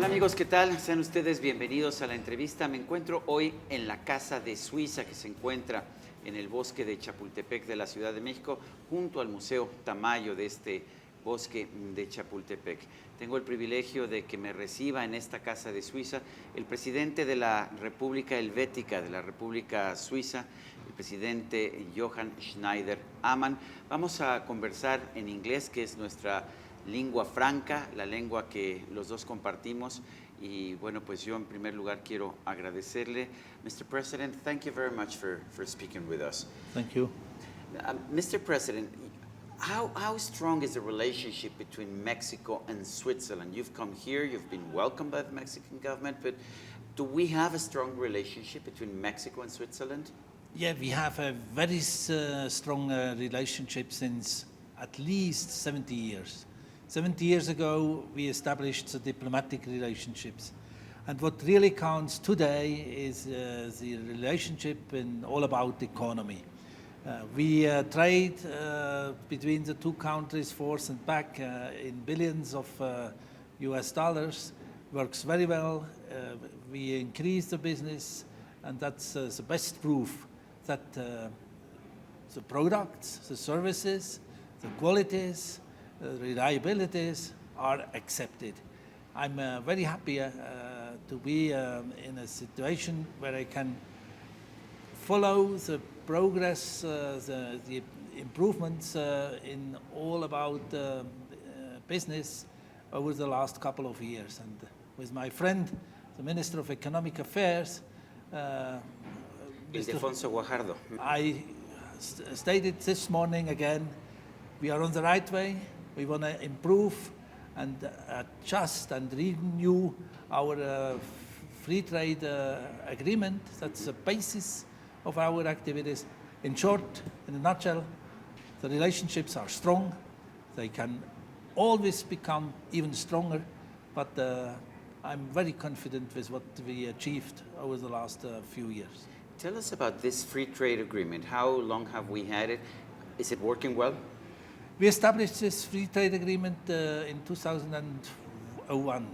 Hola amigos, ¿qué tal? Sean ustedes bienvenidos a la entrevista. Me encuentro hoy en la Casa de Suiza, que se encuentra en el bosque de Chapultepec de la Ciudad de México, junto al Museo Tamayo de este bosque de Chapultepec. Tengo el privilegio de que me reciba en esta Casa de Suiza el presidente de la República Helvética, de la República Suiza, el presidente Johann Schneider-Ammann. Vamos a conversar en inglés, que es nuestra lengua franca, la lengua que los dos compartimos. Y bueno, pues yo en primer lugar quiero agradecerle. Mr. President, thank you very much for speaking with us. Thank you. Mr. President, how strong is the relationship between Mexico and Switzerland? You've come here, you've been welcomed by the Mexican government, but do we have a strong relationship between Mexico and Switzerland? Yeah, we have a very strong relationship since at least 70 years. 70 years ago, we established the diplomatic relationships. And what really counts today is the relationship in all about economy. We trade between the two countries forth and back in billions of US dollars. Works very well. We increase the business, and that's the best proof that the products, the services, the qualities, reliabilities are accepted. I'm very happy to be in a situation where I can follow the progress, the improvements in all about business over the last couple of years. And with my friend, the Minister of Economic Affairs, Ildefonso Guajardo. I stated this morning again, we are on the right way. We want to improve and adjust and renew our free trade agreement. That's the basis of our activities. In short, in a nutshell, the relationships are strong. They can always become even stronger, but I'm very confident with what we achieved over the last few years. Tell us about this free trade agreement. How long have we had it? Is it working well? We established this free trade agreement in 2001. Mm-hmm.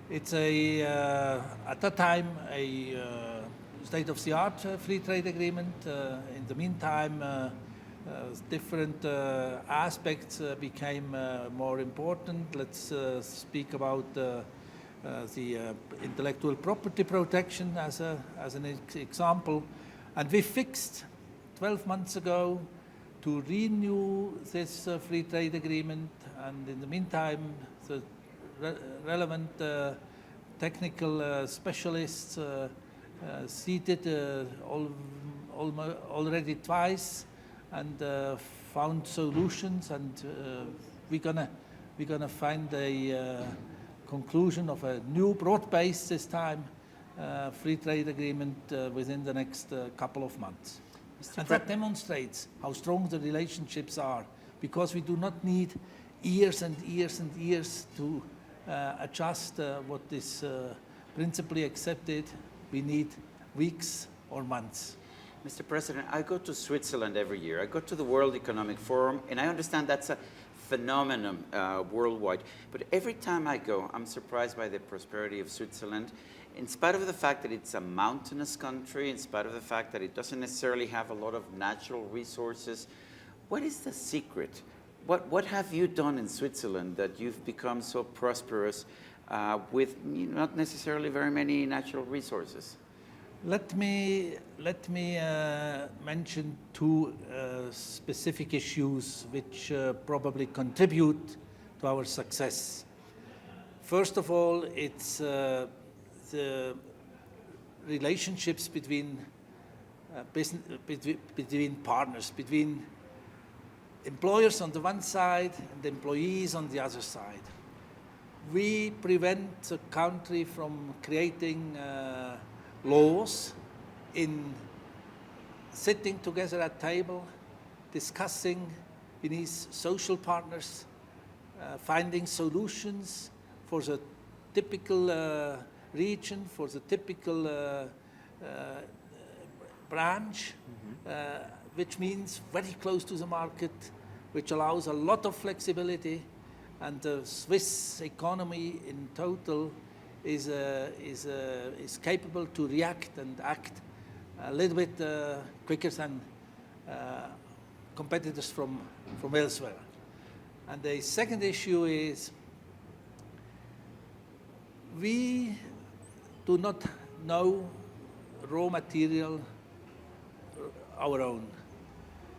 It's at that time a state-of-the-art free trade agreement. In the meantime, different aspects became more important. Let's speak about the intellectual property protection as an example. And we fixed 12 months ago to renew this free trade agreement, and in the meantime, the relevant technical specialists seated already twice and found solutions, and we're gonna find a conclusion of a new broad-based this time free trade agreement within the next couple of months. And that demonstrates how strong the relationships are, because we do not need years and years and years to adjust what is principally accepted. We need weeks or months. Mr. President, I go to Switzerland every year. I go to the World Economic Forum, and I understand that's a phenomenon worldwide. But every time I go, I'm surprised by the prosperity of Switzerland. In spite of the fact that it's a mountainous country, in spite of the fact that it doesn't necessarily have a lot of natural resources, what is the secret? What have you done in Switzerland that you've become so prosperous with not necessarily very many natural resources? Let me mention two specific issues which probably contribute to our success. First of all, it's the relationships between between partners, between employers on the one side and employees on the other side. We prevent the country from creating laws in sitting together at table, discussing beneath social partners, finding solutions for the typical region, for the typical branch, which means very close to the market, which allows a lot of flexibility and the Swiss economy in total is capable to react and act a little bit quicker than competitors from elsewhere. And the second issue is we do not know raw material our own.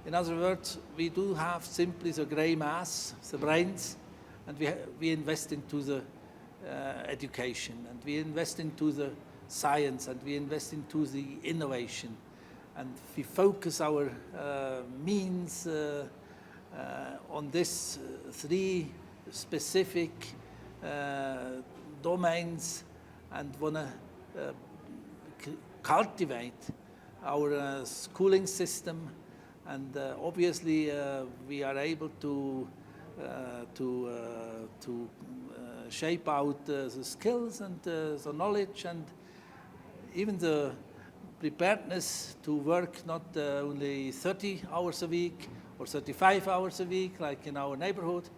In other words, we do have simply the gray mass, the brains, and we invest into the education, and we invest into the science, and we invest into the innovation, and we focus our means on these three specific domains, and want to cultivate our schooling system, and obviously we are able to shape out the skills and the knowledge and even the preparedness to work not only 30 hours a week or 35 hours a week like in our neighborhood.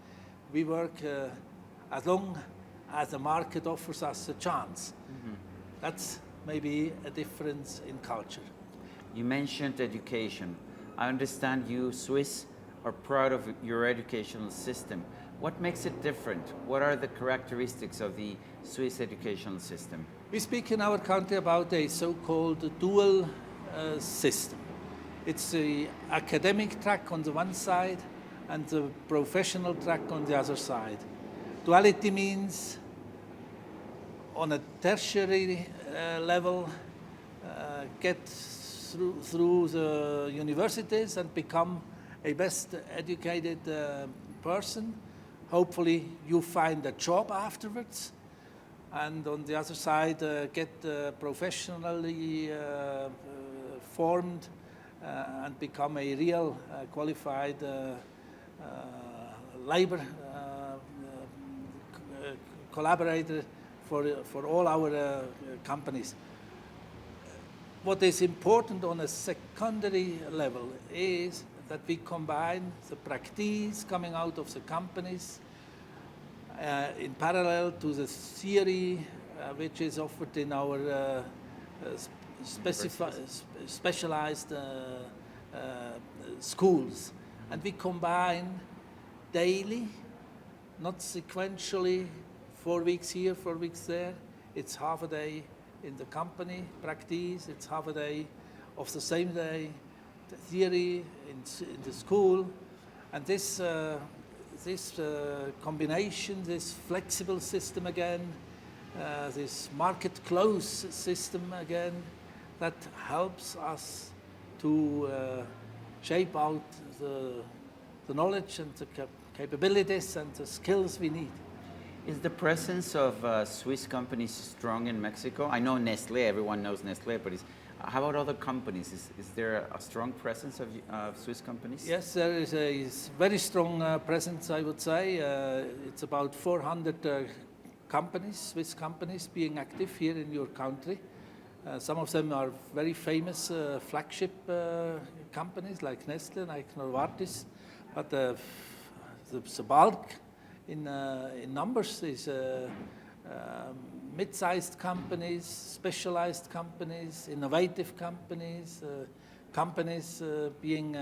We work as long as the market offers us a chance. Mm-hmm. That's maybe a difference in culture. You mentioned education. I understand you Swiss are proud of your educational system. What makes it different? What are the characteristics of the Swiss educational system? We speak in our country about a so-called dual system. It's the academic track on the one side and the professional track on the other side. Duality means on a tertiary level, get through the universities and become a best educated person. Hopefully you find a job afterwards. And on the other side, get professionally formed and become a real qualified labor collaborator for all our companies. What is important on a secondary level is that we combine the practice coming out of the companies in parallel to the theory which is offered in our specialized schools. And we combine daily, not sequentially, 4 weeks here, 4 weeks there. It's half a day in the company practice, it's half a day of the same day, the theory in the school. And this combination, this flexible system again, this market close system again, that helps us to shape out the knowledge and the capabilities and the skills we need. Is the presence of Swiss companies strong in Mexico? I know Nestlé, everyone knows Nestlé, but how about other companies? Is there a strong presence of Swiss companies? Yes, there is a very strong presence, I would say. It's about 400 companies, Swiss companies, being active here in your country. Some of them are very famous flagship companies like Nestlé, like Novartis, but the bulk in numbers is mid-sized companies, specialized companies, innovative companies, companies being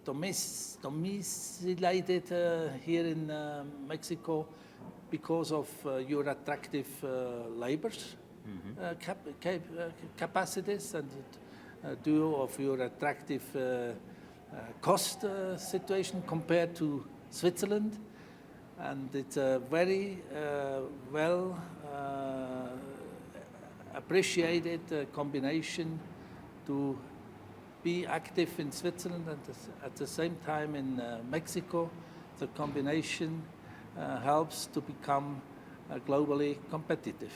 domiciliated here in Mexico because of your attractive labors. Capacities and due of your attractive cost situation compared to Switzerland. And it's a very well appreciated combination to be active in Switzerland and at the same time in Mexico. The combination helps to become globally competitive.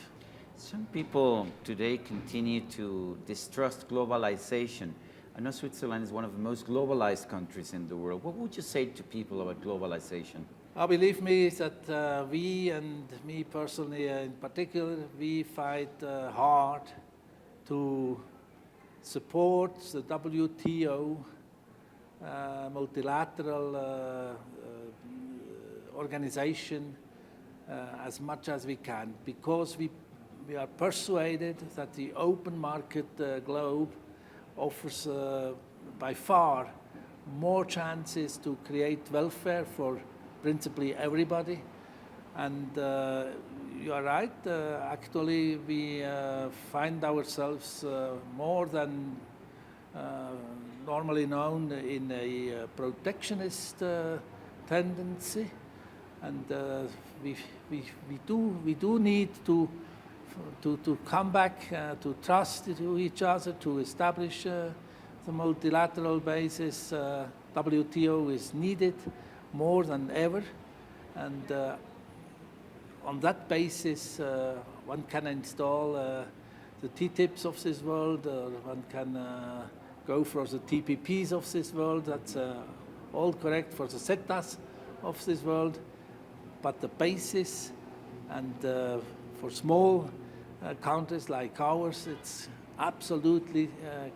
Some people today continue to distrust globalization. I know Switzerland is one of the most globalized countries in the world. What would you say to people about globalization? Believe me that we, and me personally in particular, we fight hard to support the WTO multilateral organization as much as we can, because we are persuaded that the open market globe offers by far more chances to create welfare for principally everybody. And you are right, actually we find ourselves more than normally known in a protectionist tendency, and we do need to come back to trust to each other, to establish the multilateral basis. WTO is needed more than ever, and on that basis one can install the TTIPs of this world, one can go for the TPPs of this world, that's all correct, for the CETAs of this world, but the basis, and for small countries like ours, it's absolutely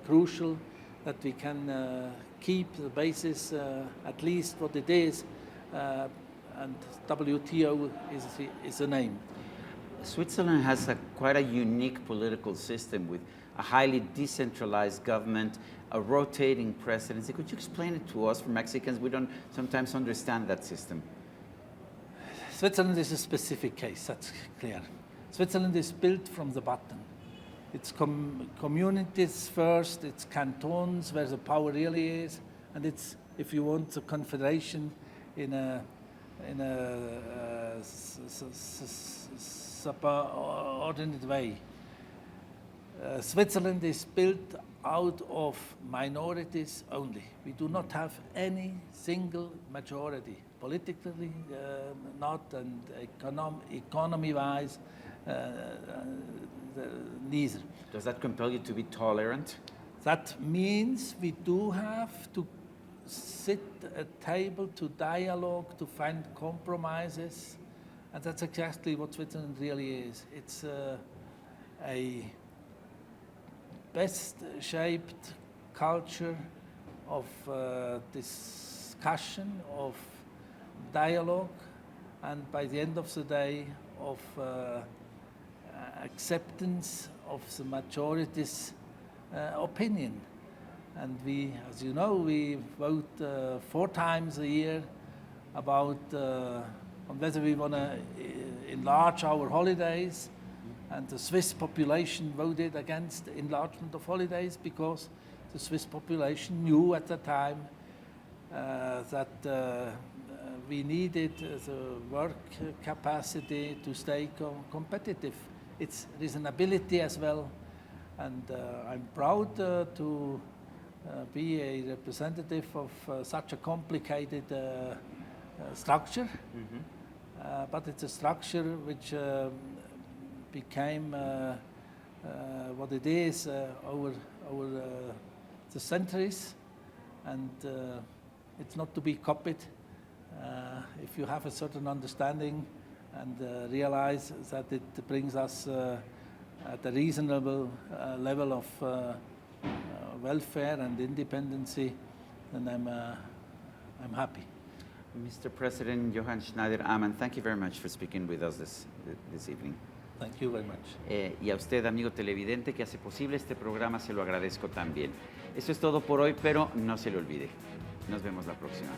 crucial that we can keep the basis at least what it is, and WTO is the name. Switzerland has quite a unique political system with a highly decentralized government, a rotating presidency. Could you explain it to us, for Mexicans? We don't sometimes understand that system. Switzerland is a specific case, that's clear. Switzerland is built from the bottom. It's communities first, it's cantons where the power really is, and it's, if you want, the confederation in a subordinate way. Switzerland is built out of minorities only. We do not have any single majority, politically not, and economy-wise neither. Does that compel you to be tolerant? That means we do have to sit at a table to dialogue, to find compromises, and that's exactly what Switzerland really is. It's a best-shaped culture of discussion, of dialogue, and by the end of the day, of acceptance of the majority's opinion. And we, as you know, we vote 4 times a year about on whether we want to enlarge our holidays. And the Swiss population voted against the enlargement of holidays because the Swiss population knew at the time that we needed the work capacity to stay competitive. There is an ability as well, and I'm proud to be a representative of such a complicated structure, but it's a structure which became what it is over the centuries, and it's not to be copied. If you have a certain understanding and realize that it brings us at a reasonable level of welfare and independency, then I'm happy. Mr. President Johann Schneider-Ammann, thank you very much for speaking with us this evening. Thank you very much. Y a usted, amigo televidente, que hace posible este programa, se lo agradezco también. Eso es todo por hoy, pero no se le olvide. Nos vemos la próxima.